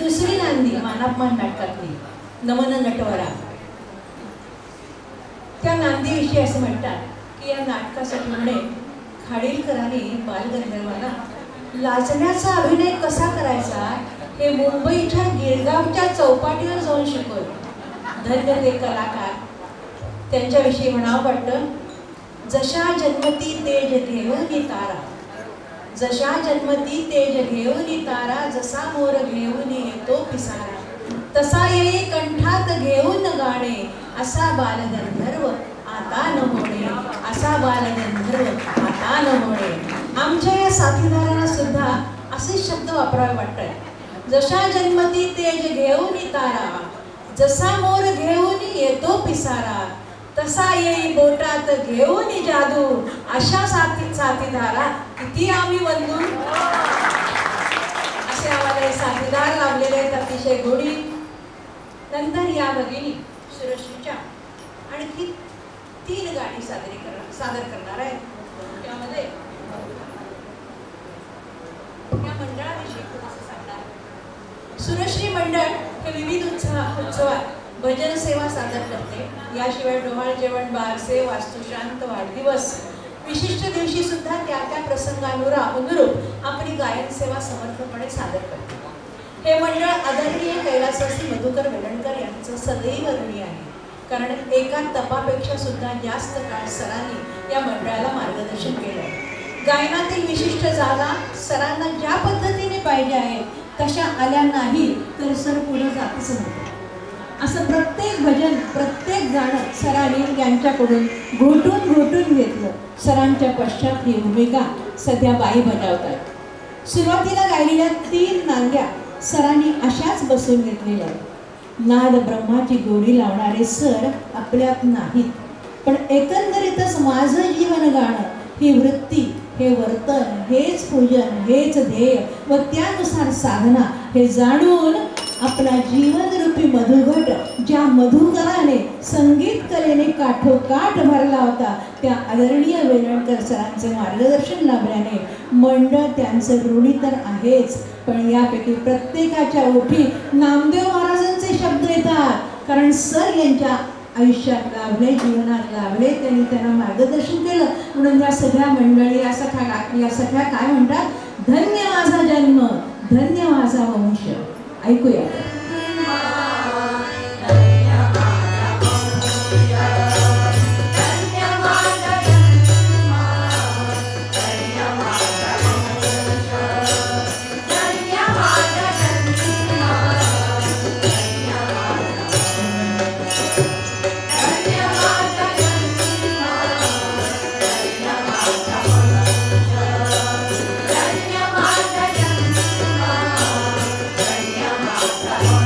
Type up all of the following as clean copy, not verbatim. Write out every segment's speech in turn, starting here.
दुसरी नांदी मानापमान नाटकातली नमन नटवरा. त्या नांदीविषयी असं म्हणतात की या नाटकासाठी म्हणे खाडीलकरांनी बालगंधर्वाला लाजण्याचा अभिनय कसा करायचा हे मुंबईच्या गिरगावच्या चौपाटीवर जाऊन शिकवलं. धन्य ते कलाकार. त्यांच्याविषयी म्हणावं वाटतं, जशा जन्मती तेज घेऊनी तारा, जशा जन्मती तेज घेऊनी तारा, जसा मोर घेऊन येतो पिसारा, तसा येई कंठात घेऊन गाणे, असा बालगंधर्व आता न होणे, असा बालगंधर्व आता न होणे. आमच्या या साथीदारांना सुद्धा असे शब्द वापरावे वाटतात. जशा जन्मती तेज घेऊनी तारा, जसा मोर घेऊन येतो पिसारा, तसा येई बोटात घेऊन जादू, अशा साथीदारा किती आम्ही वंदू. असे आम्हाला साथीदार लाभलेले आहेत, अतिशय गोडी. नंतर या भगिनी सुरश्रीच्या आणखी 3 गाणी सादर करणार आहेत. त्यामध्ये या मंडळाविषयी थोडंसं सांगणार. सुरश्री मंडळ हे विविध उत्सवात भजन सेवा सादर करते. याशिवाय डोहाळ जेवण, बारसे, वास्तुशांत, वाढदिवस, विशिष्ट दिवशी सुद्धा त्या त्या प्रसंगानुरूप आपली गायन सेवा समर्थपणे सादर करते. हे मंडळ आदरणीय कैलासवासी मधुकर वेलणकर यांचं सदैव ऋणी आहे. कारण एका तपापेक्षा सुद्धा जास्त काळ सरांनी या मंडळाला मार्गदर्शन केलं आहे. गायनातील विशिष्ट जागा सरांना ज्या पद्धतीने पाहिजे आहे तशा आल्या नाही तर सर पुढे जातच नव्हतं. असं प्रत्येक भजन, प्रत्येक गाणं सरांनी यांच्याकडून घोटून घेतलं. सरांच्या पश्चात ही भूमिका सध्या बाई बजावतात. सुरुवातीला गायलेल्या 3 नांद्या सरांनी अशाच बसवून घेतलेल्या आहेत. नाद ब्रह्माची गोडी लावणारे सर आपल्यात नाहीत, पण एकंदरीतच माझं जीवन गाणं ही वृत्ती, हे वर्तन, हेच पूजन, हेच ध्येय व त्यानुसार साधना हे जाणून आपला जीवनरूपी मधुघट ज्या मधुकराने संगीत कलेने काठोकाठ भरला होता त्या आदरणीय वेलणकर सरांचे मार्गदर्शन लाभल्याने मंडळ त्यांचं ऋणी तर आहेच, पण यापैकी प्रत्येकाच्या ओठी नामदेव महाराजांचे शब्द येतात. कारण सर यांच्या आयुष्यात लाभले, जीवनात लाभले, त्यांनी त्यांना मार्गदर्शन केलं. म्हणून या सगळ्या मंडळी या सगळ्या काय म्हणतात, धन्य माझा जन्म, धन्य माझा वंश. ऐकूया. Yeah.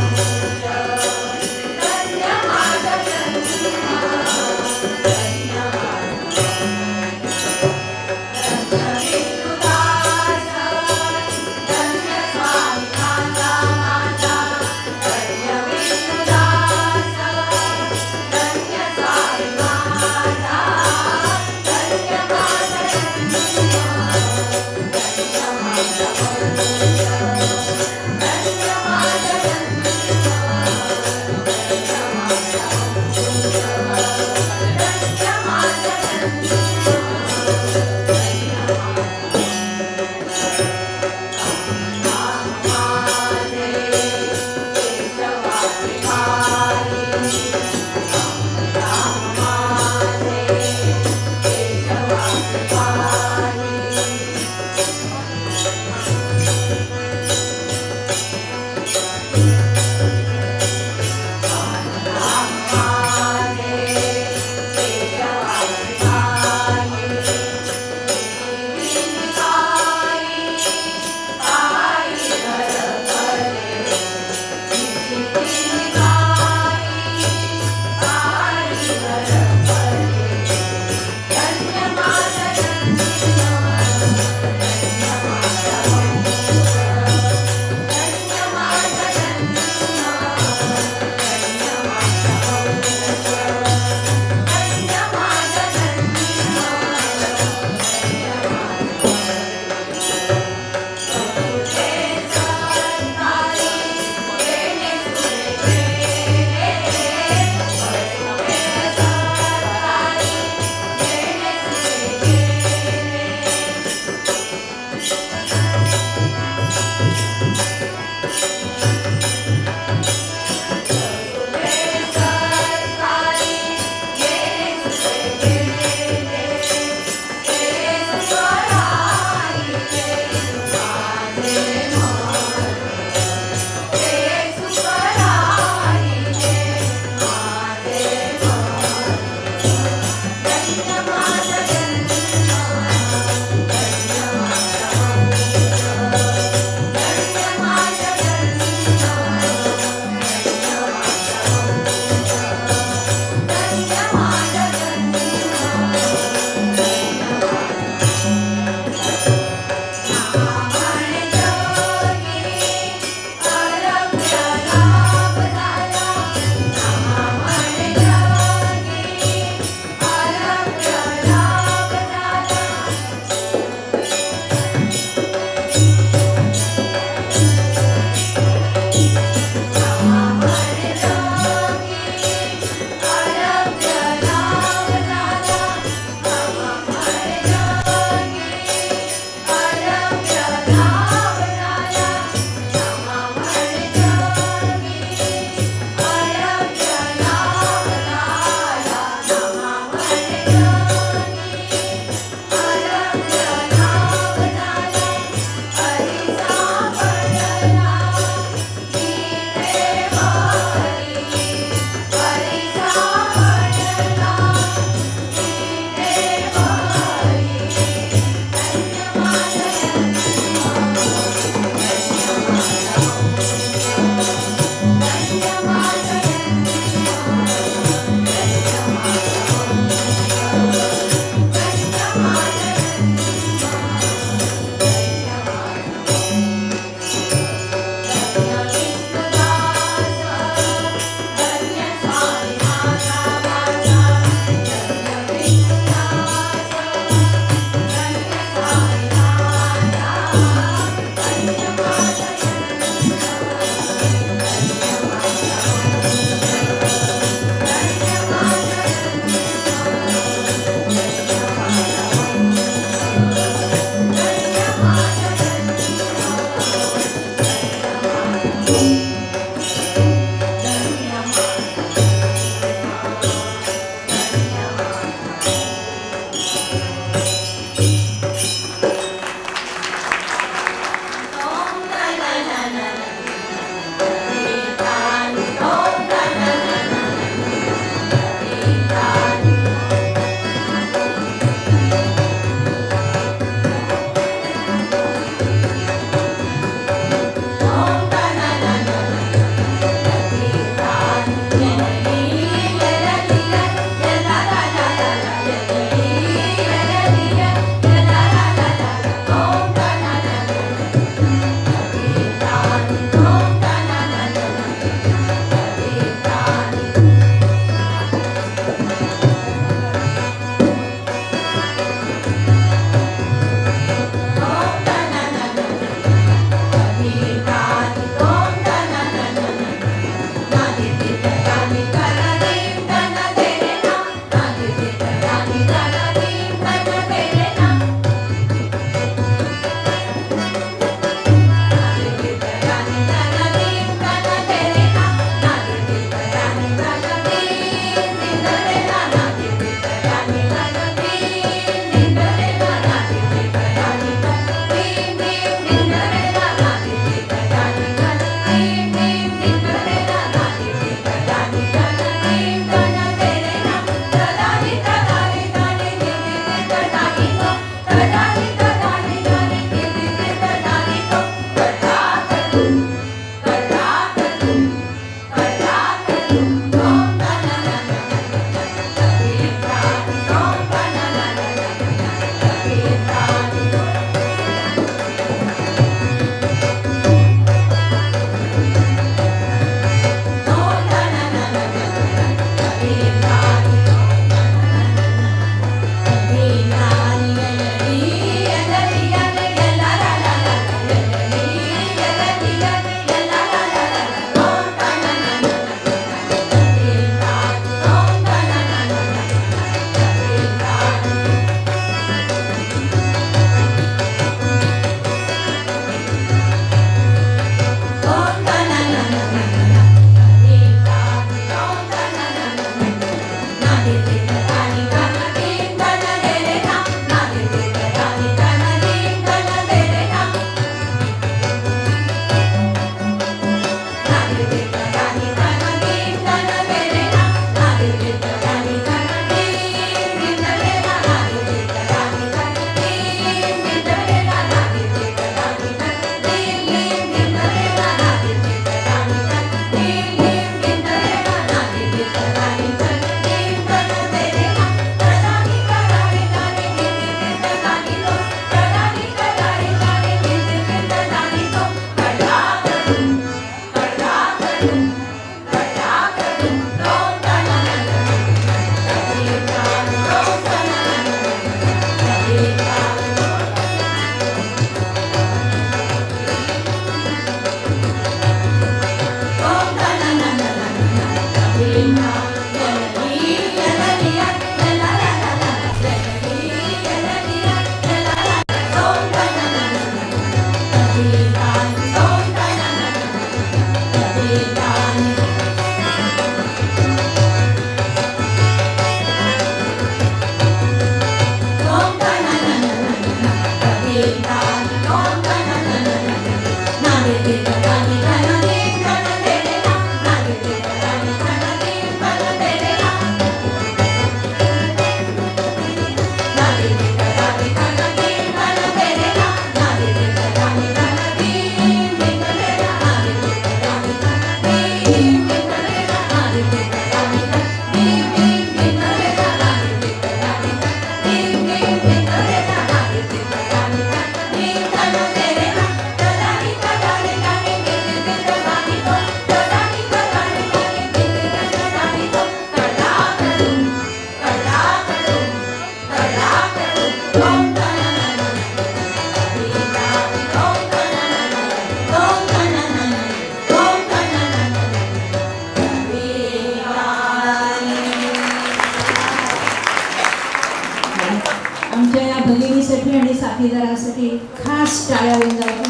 साथीदारासाठी खास टाळ्या वाजवा.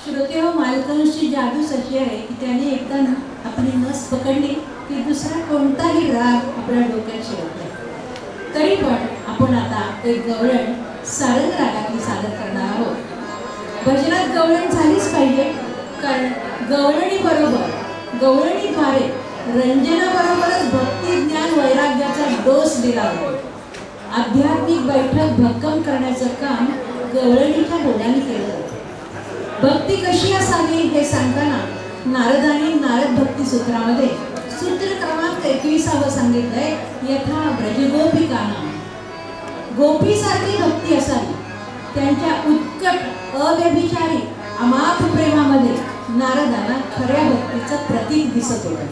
श्रोते हो, मालकंसची जादूच अशी आहे की त्याने एकदा आपली नस पकडली की दुसरा कोणताही राग आपल्या डोक्यात शिरत नाही. तरी पण आपण आता एक गवळण सारंग रागातली सादर करणार आहोत. भजनात गवळण झालीच पाहिजे, कारण गवळणीद्वारे रंजनाबरोबरच भक्ती ज्ञान वैराग्याचा डोस दिला जातो. आध्यात्मिक बैठक भक्कम करण्याचं काम गवळणीच्या बोलाने केलं जातं. भक्ती कशी असावी हे सांगताना नारदाने नारद भक्ती सूत्रामध्ये सूत्र क्रमांक 21 सांगितलंय. यथा ब्रजगोपिकानां, गोपीसारखी भक्ती असावी. त्यांच्या उत्कट अव्यभिचारी अमाप प्रेमामध्ये नारदांना खऱ्या भक्तीचं प्रतीक दिसत होतं.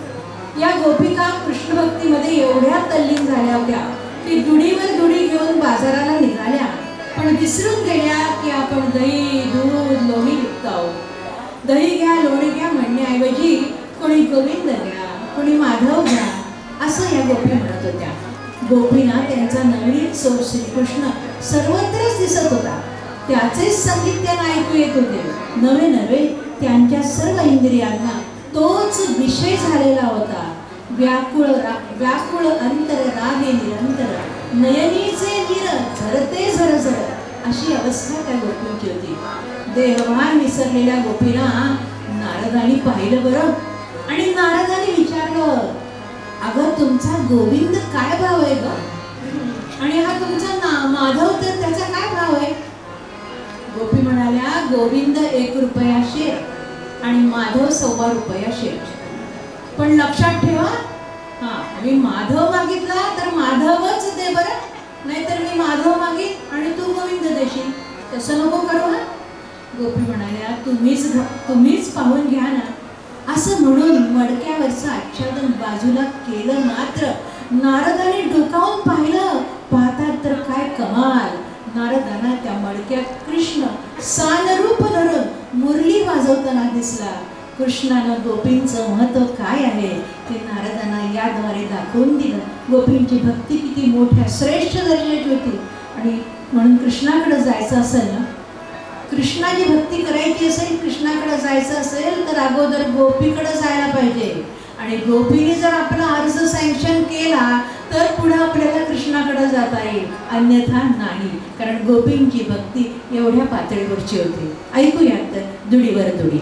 या गोपिका कृष्ण भक्तीमध्ये एवढ्या तल्लीन झाल्या होत्या की दुडीवर दुडी घेऊन बाजाराला निघाल्या, पण विसरून गेल्या की आपण दही दूध लोणी विकत आहोत. दही घ्या लोणी घ्या म्हणण्याऐवजी कोणी गोविंद घ्या, कोणी माधव घ्या असं या गोपी म्हणत होत्या. गोपींना त्यांचा नवनीत सो श्रीकृष्ण सर्वत्रच दिसत होता. त्याचेच संगीत त्यांना ऐकू येत होते. नवे नवे त्यांच्या सर्व इंद्रियांना तोच विषय झालेला होता. व्याकुळ अंतर रागे निरंतर, नयनीचे नीर झरते झरझर अशी अवस्था त्या गोपींची होती. देहभान विसरलेल्या गोपींना नारदांनी पाहिलं बरं, आणि नारदांनी विचारलं, अगं तुमचा गोविंद काय भाव आहे ग? आणि हा तुमचा माधव तर त्याचा काय भाव आहे? गोपी म्हणाल्या, गोविंद 1 रुपया शेर आणि माधव 1.25 रुपया शेर. पण लक्षात ठेवा, मी माधव मागितला तर माधवच दे बरं, नाहीतर मी माधव मागीन आणि तू गोविंद देशील, तसं नको करू. हा गोपी म्हणाल्या, तुम्हीच पाहून घ्या ना. असं म्हणून मडक्यावरचं आच्छादन बाजूला केलं. मात्र नारदाने डोकावून पाहिलं. पाहतात तर काय कमाल, नारदांना त्या मडक्यात कृष्ण सानरूप धरून मुरली वाजवताना दिसला. कृष्णानं गोपींचं महत्व काय आहे ते नारदांना याद्वारे दाखवून दिलं. गोपींची भक्ती किती मोठ्या श्रेष्ठ दर्जाची होती. आणि म्हणून कृष्णाकडे जायचं असेल ना, कृष्णाची भक्ती करायची असेल, कृष्णाकडे जायचं असेल तर अगोदर गोपीकडे जायला पाहिजे. आणि गोपीने जर आपला अर्ज सँक्शन केला तर पुढे आपल्याला कृष्णाकडे जाता येईल, अन्यथा नाही. कारण गोपींची भक्ती एवढ्या पातळीवरची होती. ऐकूयात दुडीवर दुडी.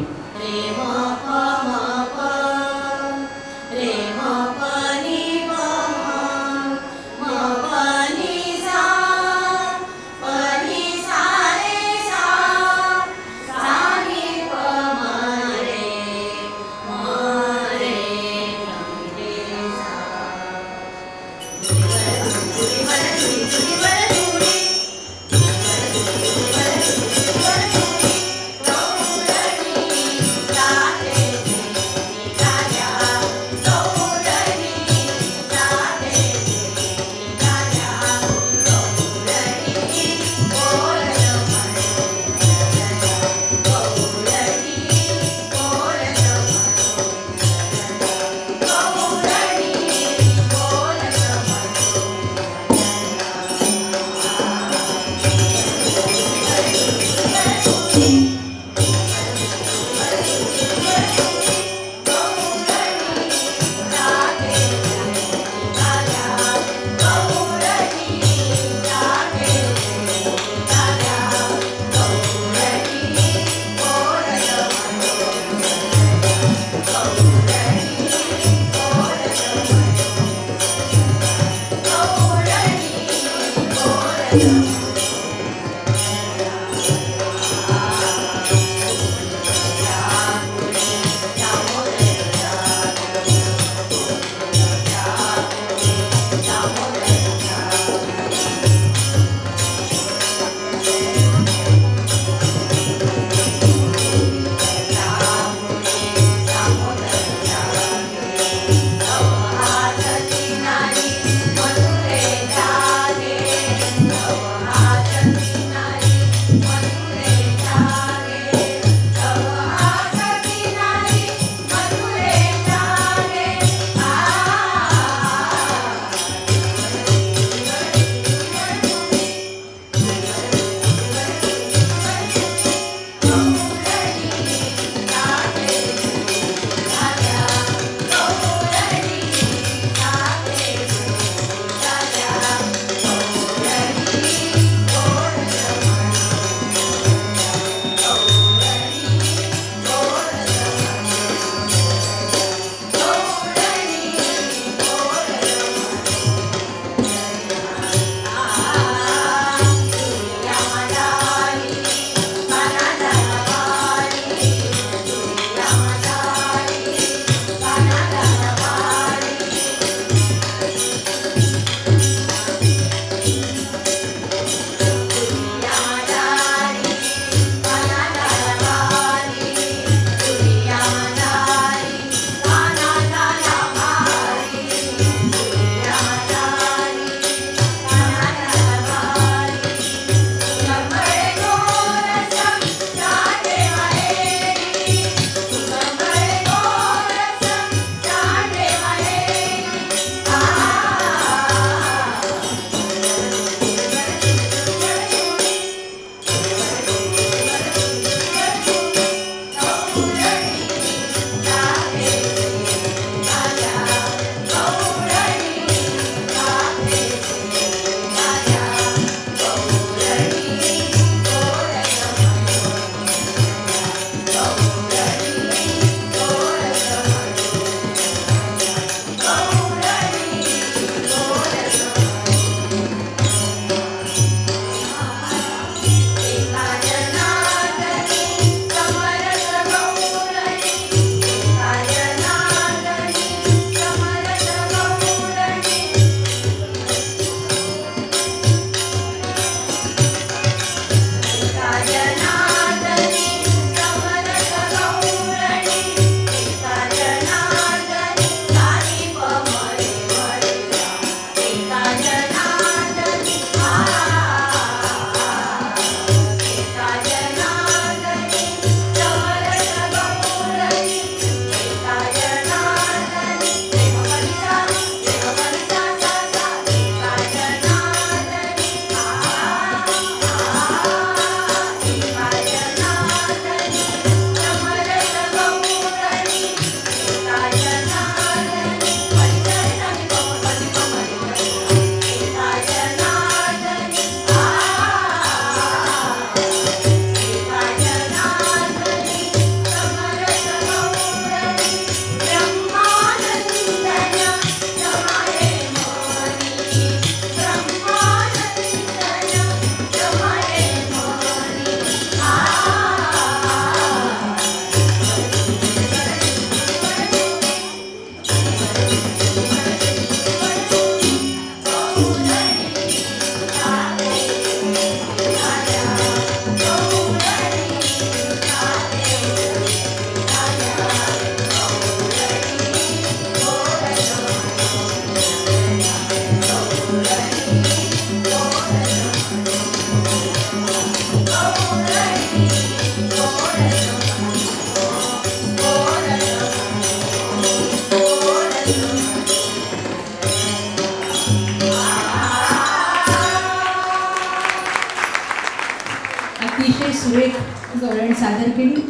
अतिशय सुरेख गवळण सादर केली.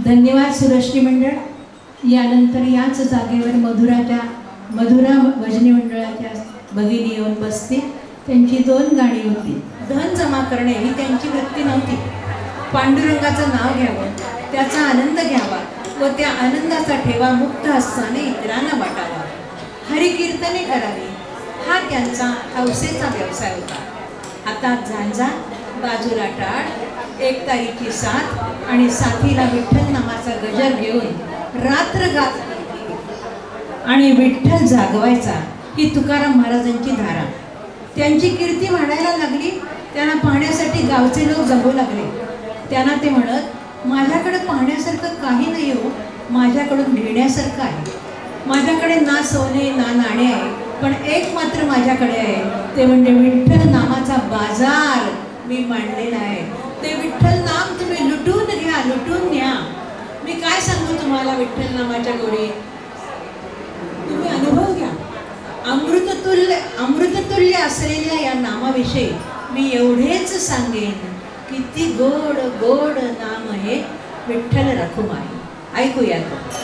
धन्यवाद सुरश्री मंडळ. यानंतर याच जागेवर मधुरा भजनी मंडळाच्या भगिनी येऊन बसते. त्यांची 2 गाणी होती. धन जमा करणे ही त्यांची वृत्ती नव्हती. पांडुरंगाचं नाव घ्यावं, त्याचा आनंद घ्यावा व त्या आनंदाचा ठेवा मुक्त हस्ताने इतरांना वाटावा. हरिकीर्तने करावी हा त्यांचा हौसेचा व्यवसाय होता. हातात झांजा, बाजूला टाळ, 1 तारीची साथ आणि साथीला विठ्ठल नामाचा गजर घेऊन रात्र गात आणि विठ्ठल जागवायचा ही तुकाराम महाराजांची धारा. त्यांची कीर्ती वाढायला लागली. त्यांना पाहण्यासाठी गावचे लोक जमू लागले. त्यांना ते म्हणत, माझ्याकडे पाहण्यासारखं काही नाही हो, माझ्याकडून घेण्यासारखं आहे. माझ्याकडे ना सोने ना नाणे आहे, पण एक मात्र माझ्याकडे आहे, ते म्हणजे विठ्ठल नामाचा बाजार मी मांडलेला आहे. ते विठ्ठल नाम तुम्ही लुटून घ्या, लुटून न्या. मी काय सांगू तुम्हाला विठ्ठल नामाच्या गोडी, तुम्ही अनुभव घ्या. अमृततुल्य असलेल्या या नामाविषयी मी एवढेच सांगेन, किती गोड गोड नाम हे विठ्ठल रखुमाई. ऐकूयात.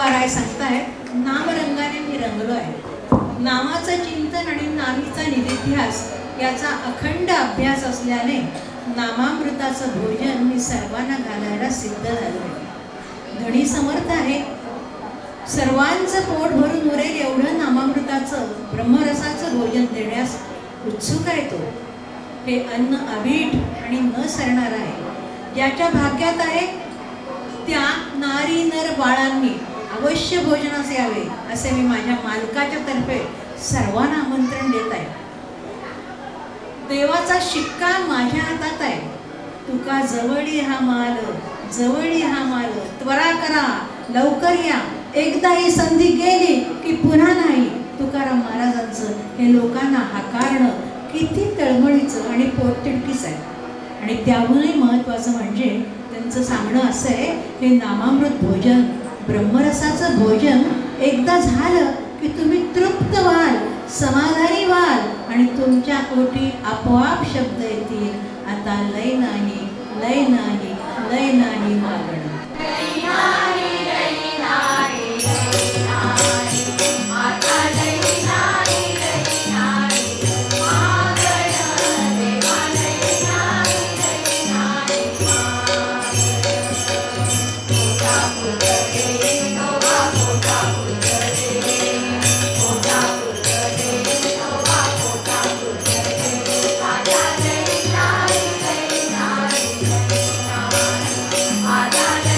राय सांगतायत, नामरंगाने मी रंगलो आहे. नामाचं चिंतन आणि नामीचा निधिध्यास याचा अखंड अभ्यास असल्याने नामामृताचं भोजन मी सर्वांना घालायला सिद्ध झालो आहे. धणी समर्थ आहे, सर्वांचं पोट भरून उरेल एवढं नामामृताचं ब्रह्मरसाचं भोजन देण्यास उत्सुक आहे तो. हे अन्न अवीट आणि न सरणार आहे. ज्याच्या भाग्यात आहे त्या नारी नर बाळांनी अवश्य भोजनास यावे असे मी माझ्या मालकाच्या तर्फे सर्वांना आमंत्रण देत आहे. देवाचा शिक्का माझ्या हातात आहे. तुका जवळी हा माल, जवळी हा माल, त्वरा करा, लवकर या, एकदा ही संधी गेली की पुन्हा नाही. तुकाराम महाराजांचं हे लोकांना हाकारणं किती तळमळीचं आणि पोटतिडकीच आहे. आणि त्याहूनही महत्त्वाचं म्हणजे त्यांचं सांगणं असं आहे, हे नामामृत भोजन, ब्रह्मरसाचं भोजन एकदा झालं की तुम्ही तृप्त व्हाल, समाधानी व्हाल आणि तुमच्या पोटी आपोआप शब्द येतील, आता लय नाही, लय नाही, लय नाही मागणं. Ada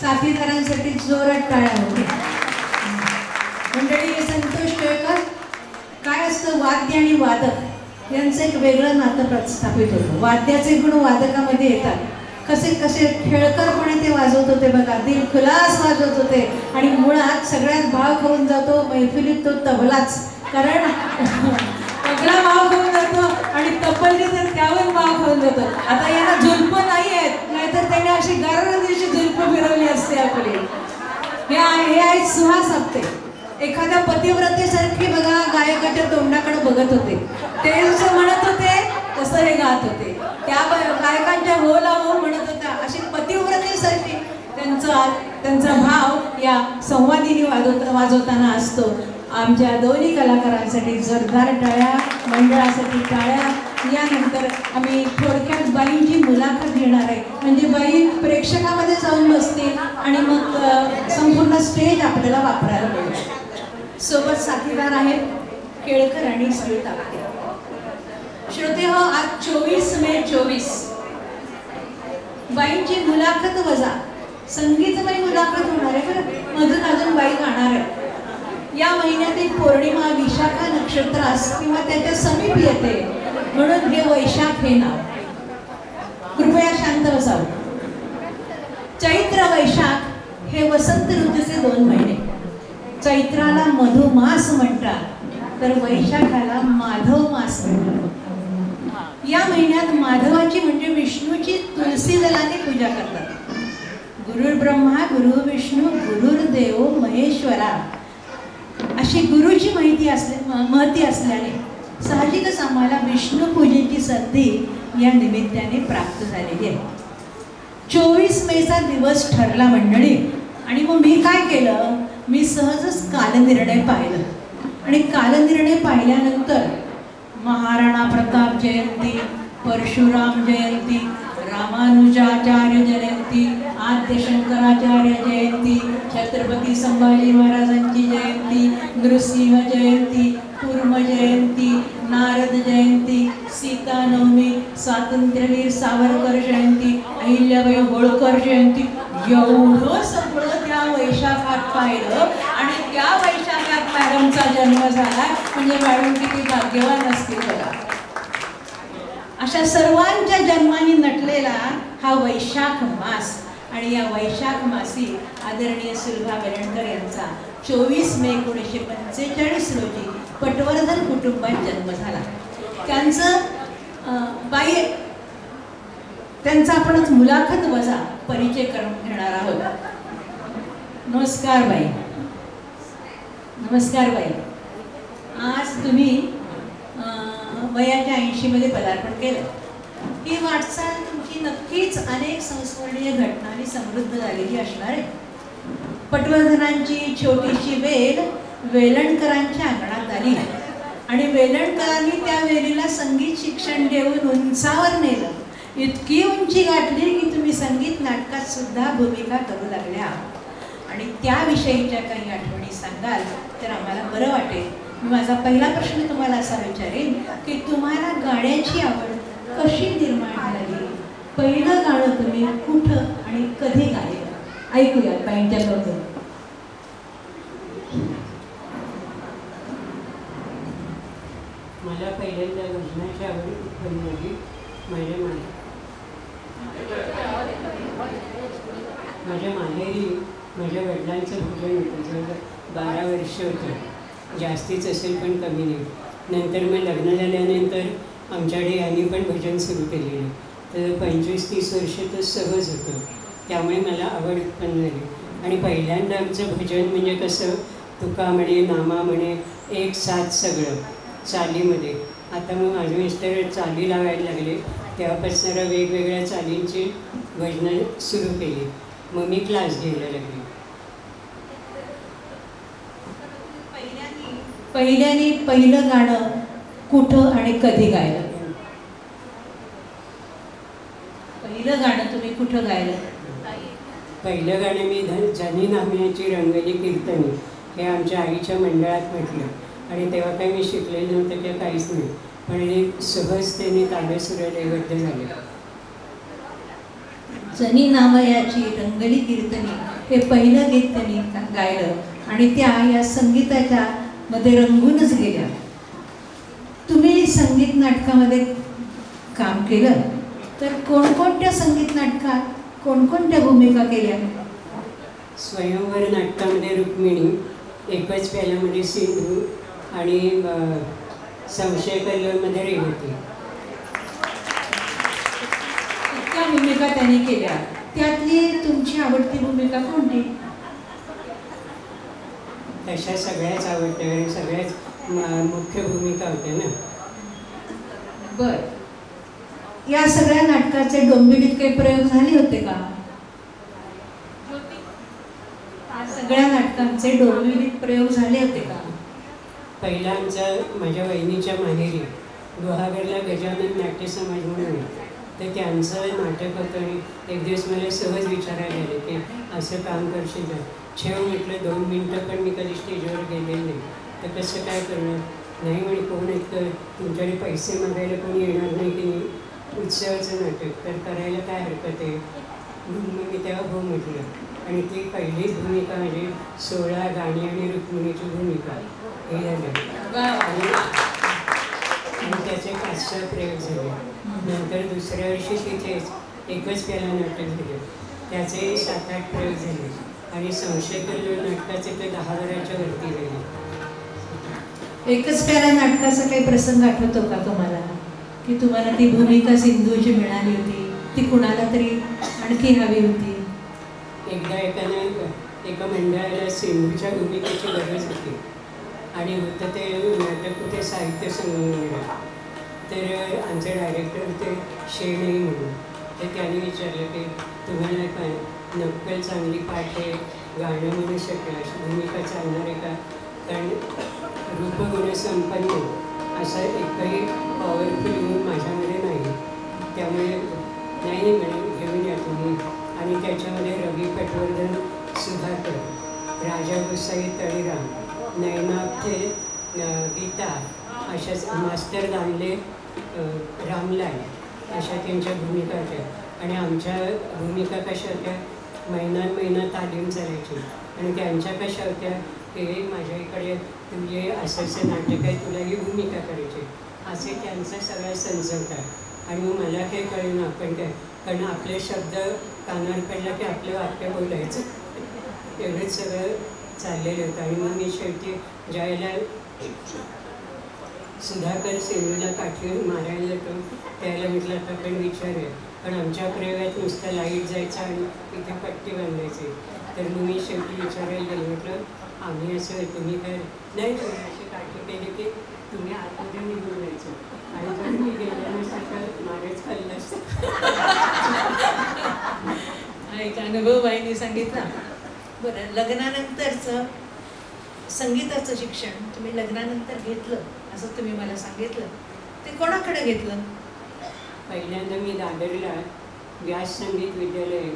साथीदारांसाठी जोरात टाळ्या होते. मंडळी, संतोष केळकर, काय असतं, वाद्य आणि वादक यांचं एक वेगळं नातं प्रस्थापित होतं. वाद्याचे गुण वादकामध्ये येतात. कसे कसे खेळकरपणे ते वाजवत होते बघा, दिलखुलास वाजवत होते. आणि मुळात सगळ्यात भाव खाऊन जातो मैफिलीत तो तबलाच, कारण तबला भाव खाऊन जातो आणि तबलची तर त्यावर भाव खाऊन जातो. आता यांना झुलपं नाही आहेत, नाहीतर त्याने अशी गारदिवशी झुलपं फिरवली असते आपली. हे आहेत सुहास आपटे. एखाद्या पतिव्रतेसारखी बघा गायकाच्या तोंडाकडे बघत होते. ते जसं म्हणत होते तसं हे गात होते. त्या गायकांच्या होला हो म्हणत होता. अशी पतिव्रतेसारखी त्यांचा भाव या संवादिनी वाजवताना असतो. आमच्या दोन्ही कलाकारांसाठी जोरदार टाळ्या, मंडळासाठी टाळ्या. यानंतर आम्ही थोडक्यात बाईंची मुलाखत घेणार आहे. म्हणजे बाई प्रेक्षकामध्ये जाऊन बसतील आणि मग संपूर्ण स्टेज आपल्याला वापरायला मिळेल. सोबत साथीदार आहेत केळकर आणि स्मिता. श्रोते हो, आज 24 मे 24 बाईंची मुलाखत वजा संगीतमय मुलाखत होणार आहे. बरं, अजून बाई गाणार आहे. या महिन्यातील पौर्णिमा विशाखा नक्षत्रास किंवा त्याच्या समीप येते, म्हणून हे वैशाख हे नाव. कृपया शांत बसावं. चैत्र वैशाख हे वसंत ऋतूचे 2 महिने. चैत्राला मधुमास म्हणतात, तर वैशाखाला माधव मास म्हणतात. या महिन्यात माधवाची म्हणजे विष्णूची तुलसी दलाने पूजा करतात. गुरुर् ब्रह्मा गुरु विष्णू गुरुर्देव महेश्वरा अशी गुरुची महती असल्याने साहजिकच आम्हाला विष्णू पूजेची संधी या निमित्ताने प्राप्त झालेली आहे. 24 मेचा दिवस ठरला मंडळी. आणि मग मी काय केलं, मी सहजच कालनिर्णय पाहिलं. आणि कालनिर्णय पाहिल्यानंतर महाराणा प्रताप जयंती, परशुराम जयंती, रामानुजाचार्य जयंती, आद्य शंकराचार्य जयंती, छत्रपती संभाजी महाराजांची जयंती, नृसिंह जयंती, कूर्म जयंती, नारद जयंती, सीतानवमी, स्वातंत्र्यवीर सावरकर जयंती, अहिल्याबाई होळकर जयंती, एवढं सगळं त्या वैशाखात पाहिलं. आणि त्या वैशाखात मॅडमचा जन्म झाला. म्हणजे मॅडम किती भाग्यवान असतील बघा. अशा सर्वांच्या जन्माने नटलेला हा वैशाख मास. आणि या वैशाख मासी आदरणीय सुलभा वेलणकर यांचा 24 मे 1945 रोजी पटवर्धन कुटुंबात जन्म झाला. त्यांचा आपणच मुलाखत वजा परिचय करून घेणार आहोत. नमस्कार बाई. नमस्कार बाई. आज तुम्ही वयाच्या 80 मध्ये पदार्पण केलं. ही वाटचाल तुमची नक्कीच अनेक संस्मरणीय घटनांनी समृद्ध झालेली असणार आहे. पटवर्धनांची छोटीशी वेल वेलणकरांच्या अंगणात आली आणि वेलणकरांनी त्या वेलीला संगीत शिक्षण देऊन उंचावर नेलं. इतकी उंची गाठली की तुम्ही संगीत नाटकात सुद्धा भूमिका करू लागल्या. आणि त्याविषयीच्या काही आठवणी सांगाल तर आम्हाला बरं वाटेल. माझा पहिला प्रश्न तुम्हाला असा विचारेन की तुम्हाला गाण्याची आवड कशी निर्माण झाली? पहिलं गाणं तुम्ही कुठं आणि कधी गायलं? ऐकूया बाईंच्या तोंडून. मला पहिल्यांदा भजनाची आवड उत्पन्न झाली माझ्या माहेरी. माझ्या वडिलांचं भजन होतं. जवळ 12 वर्ष होतं. जास्तीच असेल पण कमी नाही. नंतर मग लग्न झाल्यानंतर आमच्याकडे यांनी पण भजन सुरू केलेलं. तर 25-30 वर्ष तर सहज होतं. त्यामुळे मला आवड उत्पन्न झाली. आणि पहिल्यांदा आमचं भजन म्हणजे कसं, तुका म्हणे, नामा म्हणे, एक साथ सगळं चालीमध्ये. आता मग माझे मिस्टर चाली लावायला लागले. तेव्हापासून वेगवेगळ्या चालींची भजनं सुरू केली. मग मी क्लास घ्यायला लागले. पहिलं गाणं कुठं आणि कधी गायलं? पहिलं गाणं तुम्ही कुठं गायलं? पहिलं गाणं मी जनी नाम्याची रंगली कीर्तनी हे आमच्या आईच्या मंडळात म्हटलं. आणि तेव्हा काही मी शिकलेलं नव्हतं किंवा काहीच नाही. पण हे सहज त्याने तांबेसुरा लयबद्ध झाले. जनी नामयाची रंगली कीर्तनी हे पहिलं गीत त्यांनी गायलं आणि त्या या संगीताच्या मध्ये रंगूनच गेल्या. तुम्ही संगीत नाटकामध्ये काम केलं तर कोणकोणत्या संगीत नाटकात कोणकोणत्या भूमिका केल्या? स्वयंवर नाटकामध्ये रुक्मिणी, एकच प्याल्यामध्ये सिंधू आणि संशय कल्लोळमध्ये रेवती. इतक्या भूमिका त्यांनी केल्या. त्यातली तुमची आवडती भूमिका कोणती? तशा सगळ्याच आवडत्या आणि सगळ्याच मुख्य भूमिका होत्या ना. बर, या सगळ्या नाटकाचे डोंबिवलीत काही प्रयोग झाले होते का? सगळ्या नाटकांचे डोंबिवलीत प्रयोग झाले होते का? पहिला आमचा माझ्या वहिनीच्या माहेरी गुहागरला गजानन नाट्य समाज म्हणून आहे, तर त्यांचं नाटक होतं आणि एक दिवस मला सहज विचारायला आले की असं काम करशील का? छेव म्हटलं 2 मिनटं पण मी कधी स्टेजवर गेले नाही, तर कसं काय करणार? नाही म्हणे, कोण इतकं तुमच्याकडे पैसे मागायला कोणी येणार नाही की नाही, उत्सवाचं नाटक तर करायला काय हरकत आहे? म्हणून मग मी तेव्हा हो म्हटलं. आणि ती पहिलीच भूमिका म्हणजे 16 गाणी आणि रुक्मिणीची भूमिका हे झालं. आणि त्याचे 5-6 प्रयोग झाले. नंतर दुसऱ्या वर्षी तिथेच एकच प्याला नाटक झाले, त्याचे 7-8 प्रयोग झाले आणि संशय कल्लोळ नाटकाचे ते 10-12च्या वरती झाले. एकच प्याला नाटकाचा काही प्रसंग आठवतो का तुम्हाला की तुम्हाला ती भूमिका सिंधूची मिळाली होती, ती कुणाला तरी आणखी हवी होती? एकदा एका मंडळाला सिंधूच्या भूमिकेची गरज होती आणि होतं ते नाटक होते साहित्य संगमनेर. तर आमचे डायरेक्टर होते शेणई म्हणून, तर त्यांनी विचारलं की तुम्हाला काय नक्कल चांगली पाठ आहे, गाणं म्हणू शकेल अशी भूमिका चालणार आहे का? कारण रूपगुणसंपन्न असा एकही पॉवरफुल गुण माझ्यामध्ये नाही, त्यामुळे नाही म्हणे घेऊन या तुम्ही. आणि त्याच्यामध्ये रवी पटवर्धन, सुधाकर, राजा गोसाई तळीराम, नयनाथे, गीता अशाच मास्टर दांडले, रामलाल अशा त्यांच्या भूमिका होत्या. आणि आमच्या भूमिका कशा होत्या, महिना तालीम चालायची आणि त्यांच्या कशा होत्या की माझ्या इकडे तुझे असं नाटक आहे, तुला ही भूमिका करायची, असे त्यांचा सगळा संच होता. आणि मग मला काही कळेना आपण काय, कारण आपले शब्द कानावर पडला की आपले वाक्य बोलायचं, एवढंच सगळं चाललेलं होतं. आणि मग मी शेवटी ज्यावेळेला सुधाकर सिंधूला काठीवर मारायला येतो त्याला म्हटलं आता आपण विचारूया, पण आमच्या प्रयोगात नुसतं लाईट जायचं आणि इथे पट्टी बांधायची. तर मग मी शेवटी विचारायला गेलो, म्हटलं आम्ही असं तुम्ही काय नाही, तुम्ही अशी काठी केली की तुम्ही आतमध्ये निघून जायचं आणि जर मी गेल्या नसतं तर मारेच खाल्लं असतं. एक अनुभव बाईंनी सांगितला. बरं, लग्नानंतरचं संगीताचं शिक्षण तुम्ही लग्नानंतर घेतलं असं तुम्ही मला सांगितलं, ते कोणाकडे घेतलं? पहिल्यांदा मी दादरला व्यास संगीत विद्यालय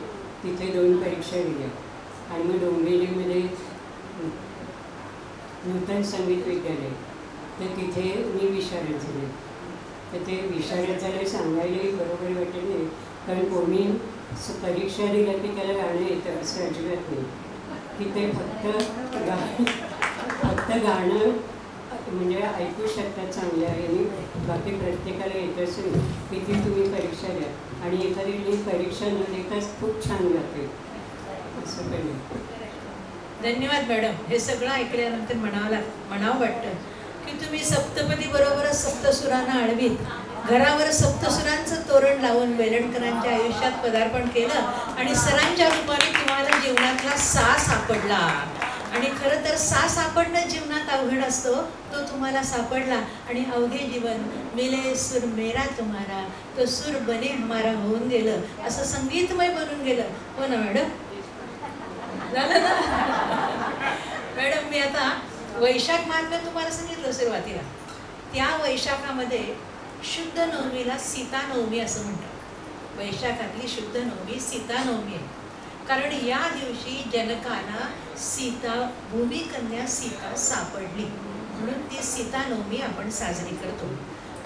तिथे 2 परीक्षा दिल्या आणि मग डोंबिवलीमध्ये नूतन संगीत विद्यालय, तर तिथे मी विशारद झाले. तर ते विशारद झाले सांगायलाही बरोबर वाटेल नाही, कारण कोणी परीक्षा दिल्या की त्याला गाणं येतं असं अजिबात नाही, की ते फक्त गाणं म्हणजे ऐकू शकतात चांगले आहे आणि बाकी प्रत्येकाला येतच नाही. किती तुम्ही परीक्षा द्या आणि एखादी परीक्षा न देताच खूप छान गाते असं काही. धन्यवाद मॅडम. हे सगळं ऐकल्यानंतर म्हणावं वाटतं की तुम्ही सप्तपदी बरोबरच सप्तसुरांना आळवीत घरावर सप्तसुरांचं तोरण लावून वेलणकरांच्या आयुष्यात पदार्पण केलं आणि सरांच्या रूपाने तुम्हाला जीवनातला सा सापडला. आणि खरं तर सा सापडणं जीवनात अवघड असतो, तो तुम्हाला सापडला आणि अवघे जीवन मिले सुर मेरा तुम्हारा तो सुर बने हमारा होऊन गेलं, असं संगीतमय बनून गेलं. हो ना मॅडम? झालं ना? मॅडम, मी आता वैशाख महात्म्य तुम्हाला सांगितलं सुरुवातीला. त्या वैशाखामध्ये शुद्ध नवमीला सीता नवमी असं म्हणतात. वैशाखातली शुद्ध नवमी सीता नवमी आहे, कारण या दिवशी जनकाला सीता, भूमिकन्या सीता सापडली म्हणून ती सीता नवमी आपण साजरी करतो.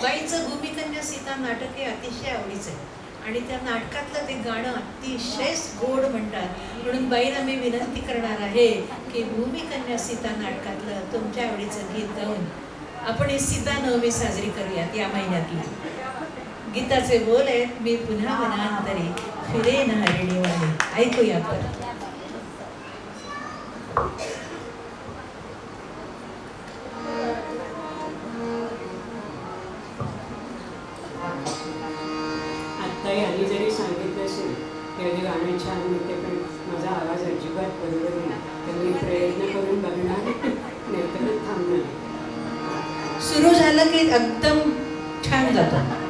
बाईंचं भूमिकन्या सीता नाटक हे अतिशय आवडीचं आहे आणि त्या नाटकातलं ते गाणं अतिशय गोड म्हणतात. म्हणून बाईंना मी विनंती करणार आहे की भूमिकन्या सीता नाटकातलं तुमच्या आवडीचं गीत गाऊन आपण ही सीता नवमी साजरी करूयात या महिन्यातली. गीताचे बोल आहेत, मी पुन्हा वनांतरी फिरे न हरिणीवाणी. ऐकूया आपण. यांनी जरी सांगितलं असेल की हे गाणं छान मिळते, पण माझा आवाज अजिबात बरोबर नाही, तर मी प्रयत्न करून बघणार, नाहीतर थांबणार. सुरू झालं की एकदम छान जातो.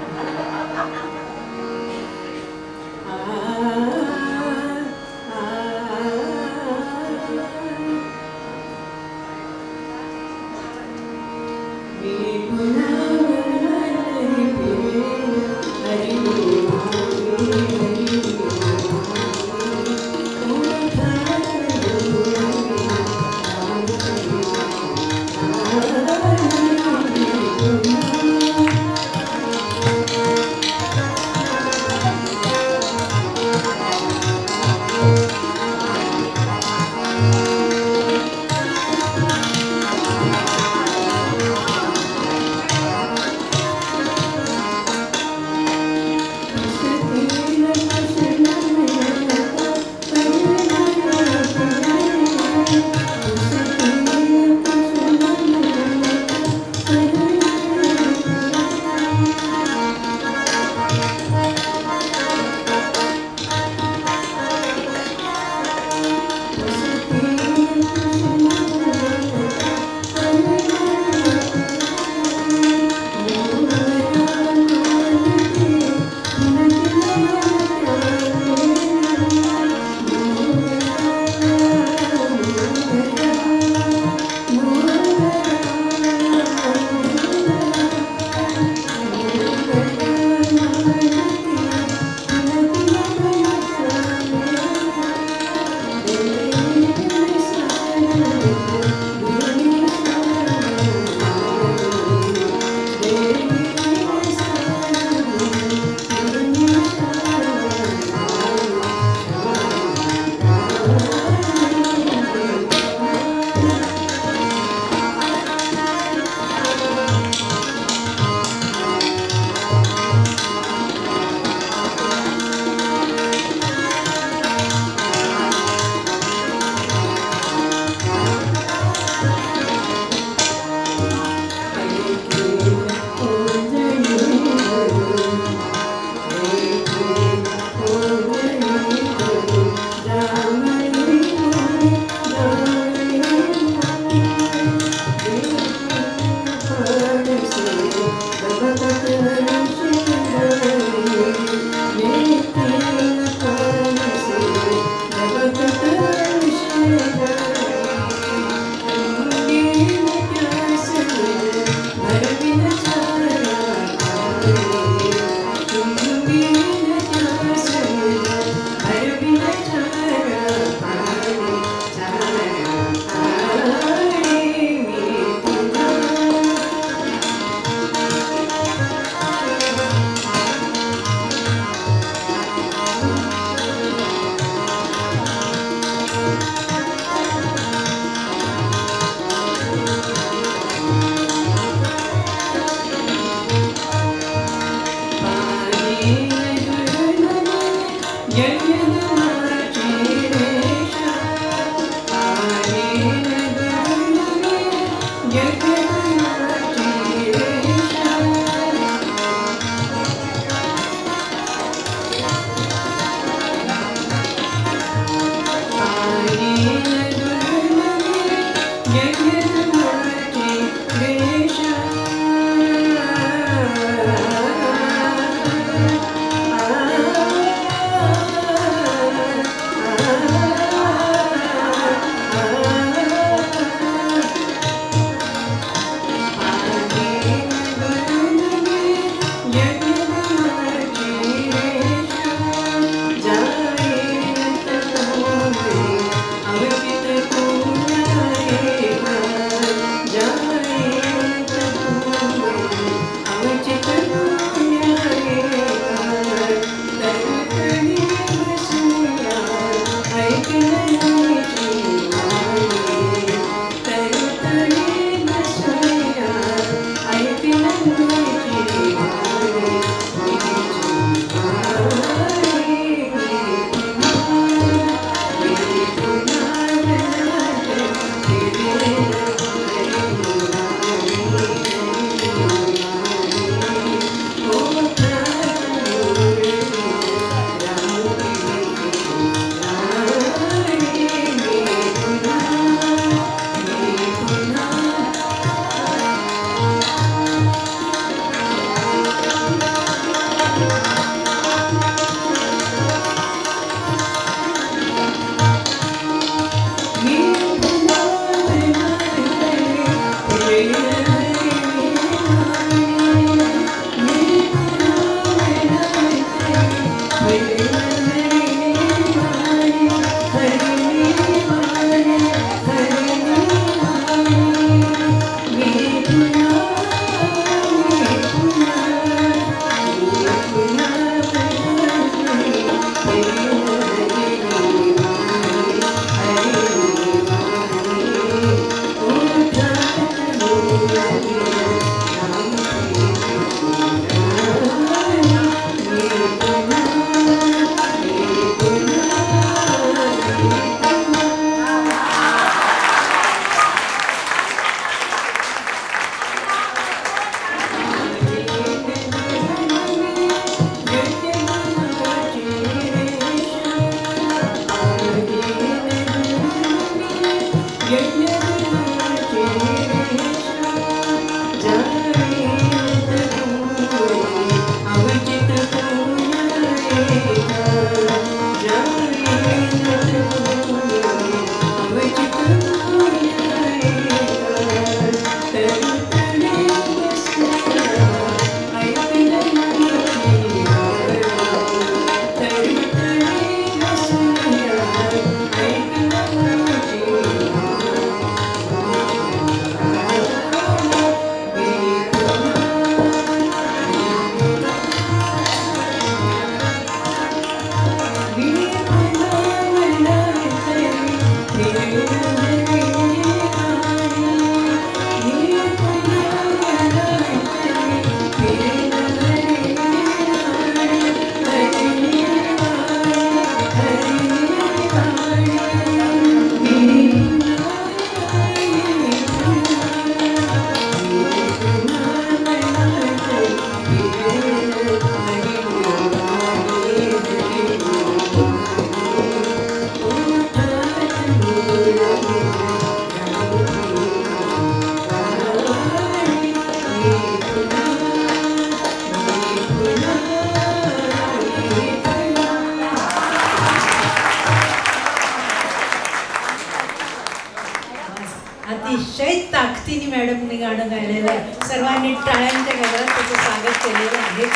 अतिशय ताकदीने मॅडमने गाणं गायलेलं आहे. सर्वांनी टाळ्यांच्या गजरात त्याचं स्वागत केलेलं आहेच.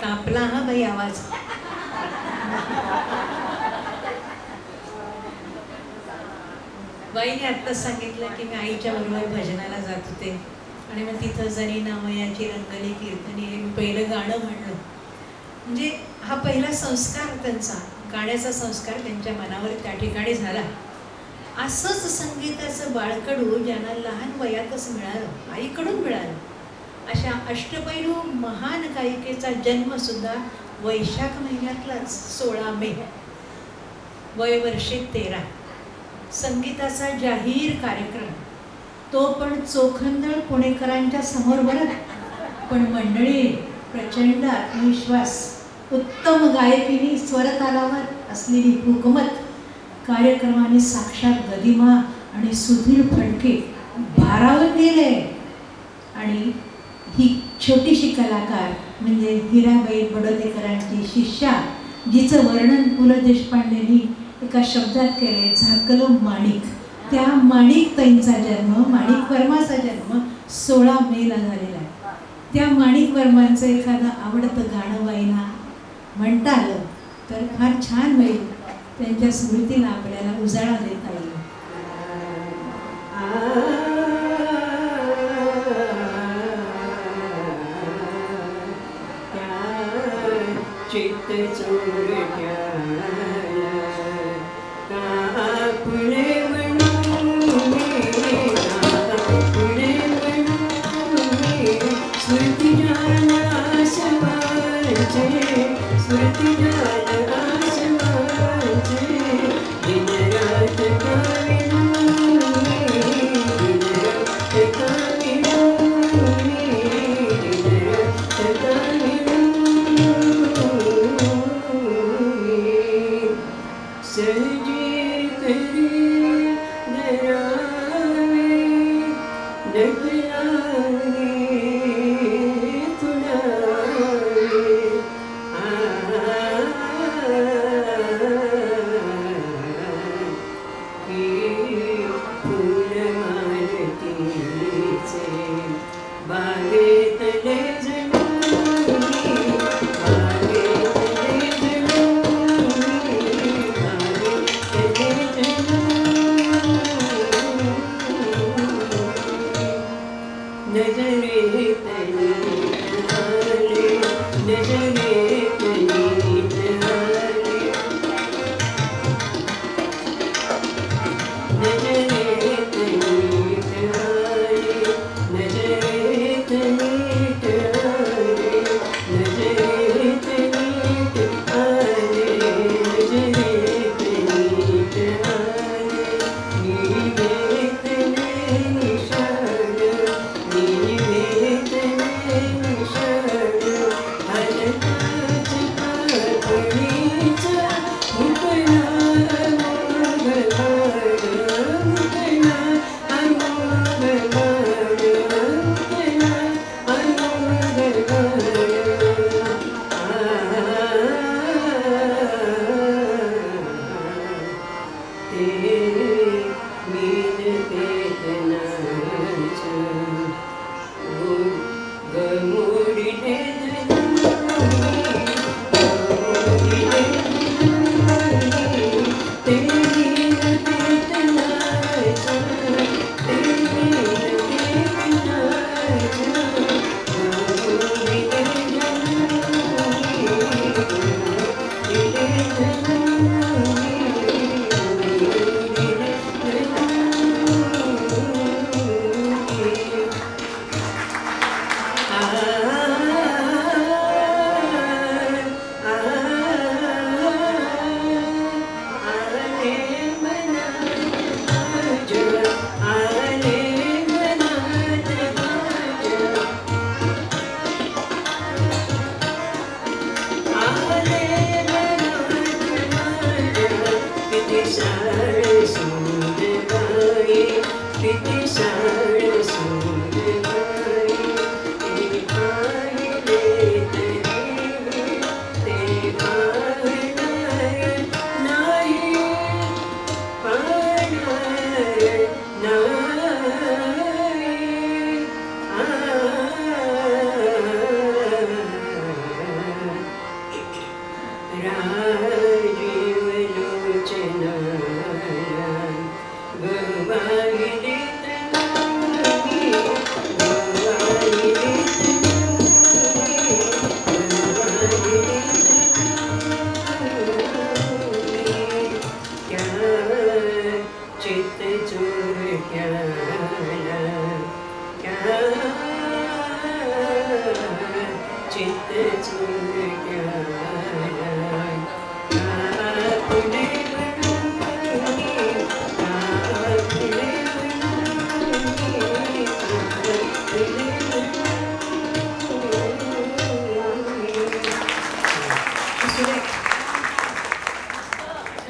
कापला हा बाई आवाज. बाईने आत्ताच सांगितलं की मी आईच्या बरोबर भजनाला जात होते आणि मग तिथं जणी नामयाची रंगली कीर्तनी हे मी पहिलं गाणं म्हणलं. म्हणजे हा पहिला संस्कार त्यांचा, गाण्याचा संस्कार त्यांच्या मनावर त्या ठिकाणी झाला. असंच संगीताचं बाळकडू ज्यांना लहान वयातच मिळालं, आईकडून मिळालं, अशा अष्टपैलू महान गायिकेचा जन्मसुद्धा वैशाख महिन्यातलाच 16 मे, वय वर्षे 13. संगीताचा जाहीर कार्यक्रम, तो पण चोखंदळ पुणेकरांच्या समोर. बरं पण मंडळी, प्रचंड आत्मविश्वास, उत्तम गायकीनी स्वरतालावर असलेली हुकमत, कार्यक्रमाने साक्षात गदिमा आणि सुधीर फडके भारावून गेले. आणि ही छोटीशी कलाकार म्हणजे हिराबाई बडोदेकरांची शिष्या, जिचं वर्णन पु ल देशपांडेंनी एका शब्दात केले, झाकलं माणिक. त्या माणिक ताईंचा जन्म, माणिक वर्माचा जन्म 16 मेला झालेला आहे. त्या माणिक वर्मांचं एखादं आवडतं गाणं बाईंना म्हणता आलं तर फार छान होईल. त्यांच्या स्मृतीला आपल्याला उजाळा देता येईल. चित्त चोरट्या सहजी करी धरावे डगलावे तुडावे फूल मालतीचे बागेतले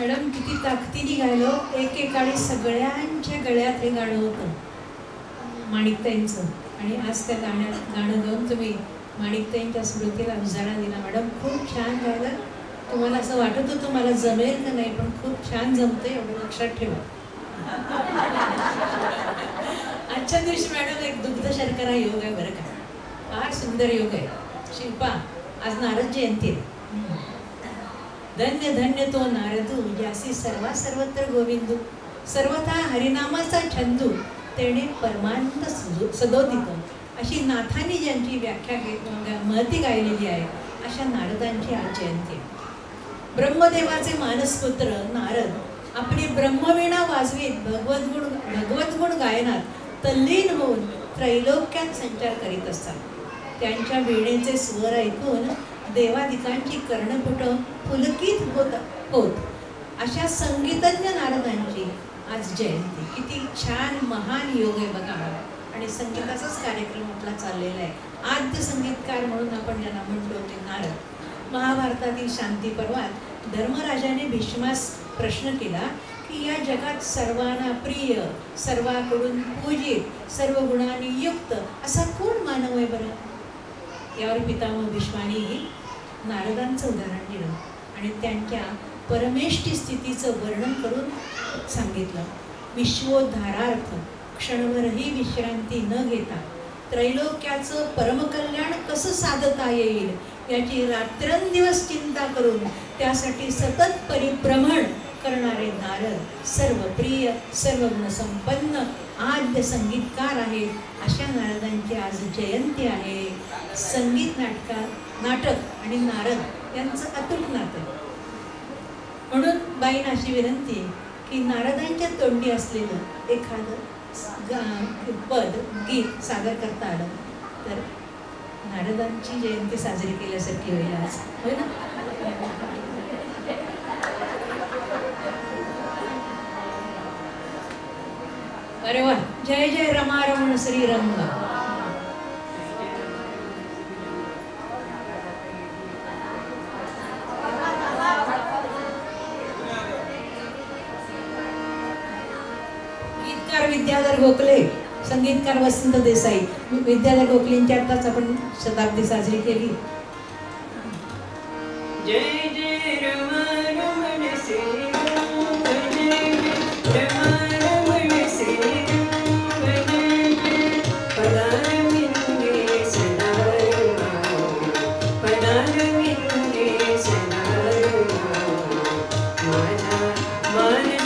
मॅडम किती ताकदीने गायलो. एकेकाळी सगळ्यांच्या गळ्यात हे गाणं होतं माणिकताईंचं, आणि आज त्या गाणं गाऊन तुम्ही माणिकताईंच्या स्मृतीला उजाळा दिला. मॅडम खूप छान गायलं. तुम्हाला असं वाटत होतं मला जमेल का नाही, पण खूप छान जमतंय एवढं लक्षात ठेवा. आजच्या दिवशी मॅडम एक दुग्ध शर्करा योग आहे बरं का, फार सुंदर योग आहे. शिल्पा, आज नारद जयंती आहे. धन्य धन्य तो नारदू ज्यासी सर्वा सर्वत्र गोविंदू, सर्वथा हरिनामाचा छंदू तेणे परमानंद सदोदित. अशी नाथांनी ज्यांची व्याख्या महती गायलेली आहे अशा नारदांची आज जयंती आहे. ब्रह्मदेवाचे मानसपुत्र नारद आपली ब्रह्मवीणा वाजवीत भगवद्गुण गायनात तल्लीन होऊन त्रैलोक्यात संचार करीत असतात. त्यांच्या वीणेचे स्वर ऐकून देवादिकांची कर्णपुट पुलकित होत. अशा संगीतज्ञ नारदांची आज जयंती. किती छान महान योग आहे बघा. आणि संगीताचाच कार्यक्रम आपला चाललेला आहे. आद्य संगीतकार म्हणून आपण ज्यांना म्हणतो ते नारद. महाभारतातील शांती पर्वात धर्मराजाने भीष्मास प्रश्न केला की या जगात सर्वांना प्रिय, सर्वांकडून पूजित, सर्व गुणांनी युक्त असा कोण मानव आहे बरं? यावर पितामह भीष्माने नारदांचं उदाहरण दिलं आणि त्यांच्या परमेष्ठी स्थितीचं वर्णन करून सांगितलं. विश्वोद्धारार्थ क्षणभरही विश्रांती न घेता त्रैलोक्याचं परमकल्याण कसं साधता येईल याची रात्रंदिवस चिंता करून त्यासाठी सतत परिभ्रमण करणारे नारद सर्व प्रिय, सर्व गुणसंपन्न आद्य संगीतकार आहेत. अशा नारदांची आज जयंती आहे. संगीत नाटक आणि नारद यांचं अतूट नातं. म्हणून बाईंना अशी विनंती आहे की नारदांच्या तोंडी असलेलं एखादं पद गीत सादर करता आलं तर नारदांची जयंती साजरी केल्यासारखी होईल आज, होय ना? अरे वा, जय जय रमारमण श्रीरंग. विद्याधर गोखले, संगीतकार वसंत देसाई. विद्याधर गोखलेंची आताच आपण शताब्दी साजरी केली. जय जय रमारमण श्रीरंग, जय रमारमण श्रीरंग, पदारविंदे सदा पदारविंदे सदा मानस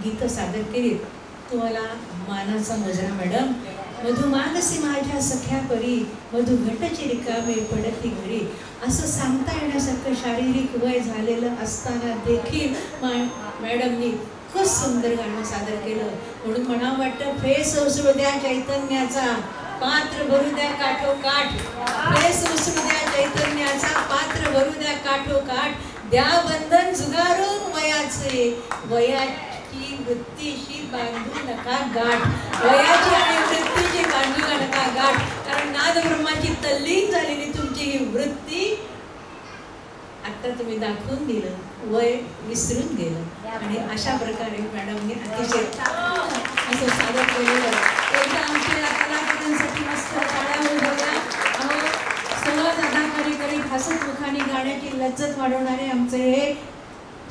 गीत सादर केलीत. तुम्हाला मानाचा मुजरा मॅडम. मधुमानसी माझ्या सख्या परी, मधु घटची रिकामे पडती घरी. असं सांगता येण्यासारखं शारीरिक वय झालेलं असताना देखील मॅडमनी खूप सुंदर गाणं सादर केलं. म्हणून म्हणावं वाटतं, फेस उसळू द्या चैतन्याचा, पात्र भरू द्या काठोकाठ. फेस उसळू द्या चैतन्याचा, पात्र भरू द्या काठोकाठ. द्या बंधन झुगारून वयाचे, वयाची वृत्तीशी बांधू नका गाठ. वयाची आणि वृत्तीची बांधू नका गाठ. कारण नाद ब्रह्माची तल्लीन झालेली तुमची ही वृत्ती आता तुम्ही दाखवून दिलं. वय विसरून गेलं आणि अशा प्रकारे मॅडमने अतिशय असं सादर केलेलं. एकदा आमच्या कलाकारांसाठी मस्त टाळ्या उठवल्या. अहो, सहज अदाकारी करीत हसत मुखाने गाण्याची लज्जत वाढवणारे आमचे हे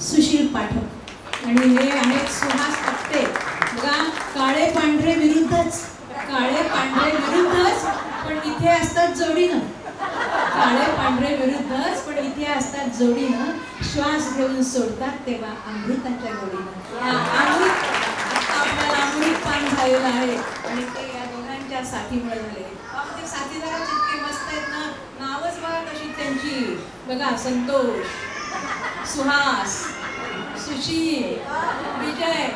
सुशील पाठक आणि हे आहेत सुहास आपटे. बघा, काळे पांढरे विरुद्धच, काळे पांढरे विरुद्धच, पण इथे असतात जोडीनं. काळे पांढरे विरुद्धच, पण इथे असतात जोडीनं. श्वास घेऊन सोडतात तेव्हा अमृताच्या गोडीनं. अमृत आपल्याला अमृत पान झालेलं आहे आणि ते या दोघांच्या साथीमुळे झाले. ते साथीदाराच इतके मस्त आहेत ना, नावच बघा कशी त्यांची. बघा, संतोष, सुहास, सुशील, विजय.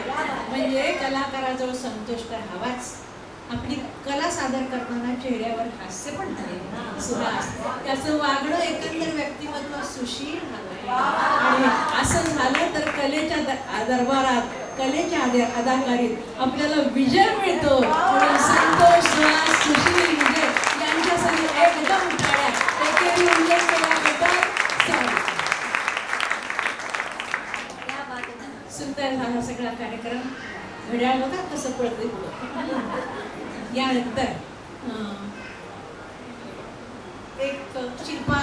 म्हणजे कलाकाराजवळ संतोष तर हवाच. आपली कला सादर करताना चेहऱ्यावर हास्य पण हवे. सुहास, त्याचं वागणं एकंदर व्यक्तिमत्व सुशील हवं. आणि असं झालं तर कलेच्या दरबारात, कलेच्या अदाकारीत आपल्याला विजय मिळतो. म्हणून संतोष, सुहास, सुशील, विजय यांच्यासाठी एकदम टाळ्या. एकेरी उल्लेख केल्याबद्दल सुंदर झाला सगळा कार्यक्रम. घड्याळ बघा कसं पडते पुढं. यानंतर एक शिल्पा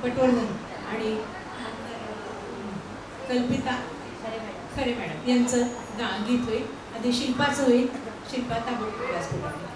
पटवर्धन आणि कल्पिता खरे मॅडम यांचं गीत होईल. आधी शिल्पाचं होईल. शिल्पा ताबडतोब व्यासपीठावर.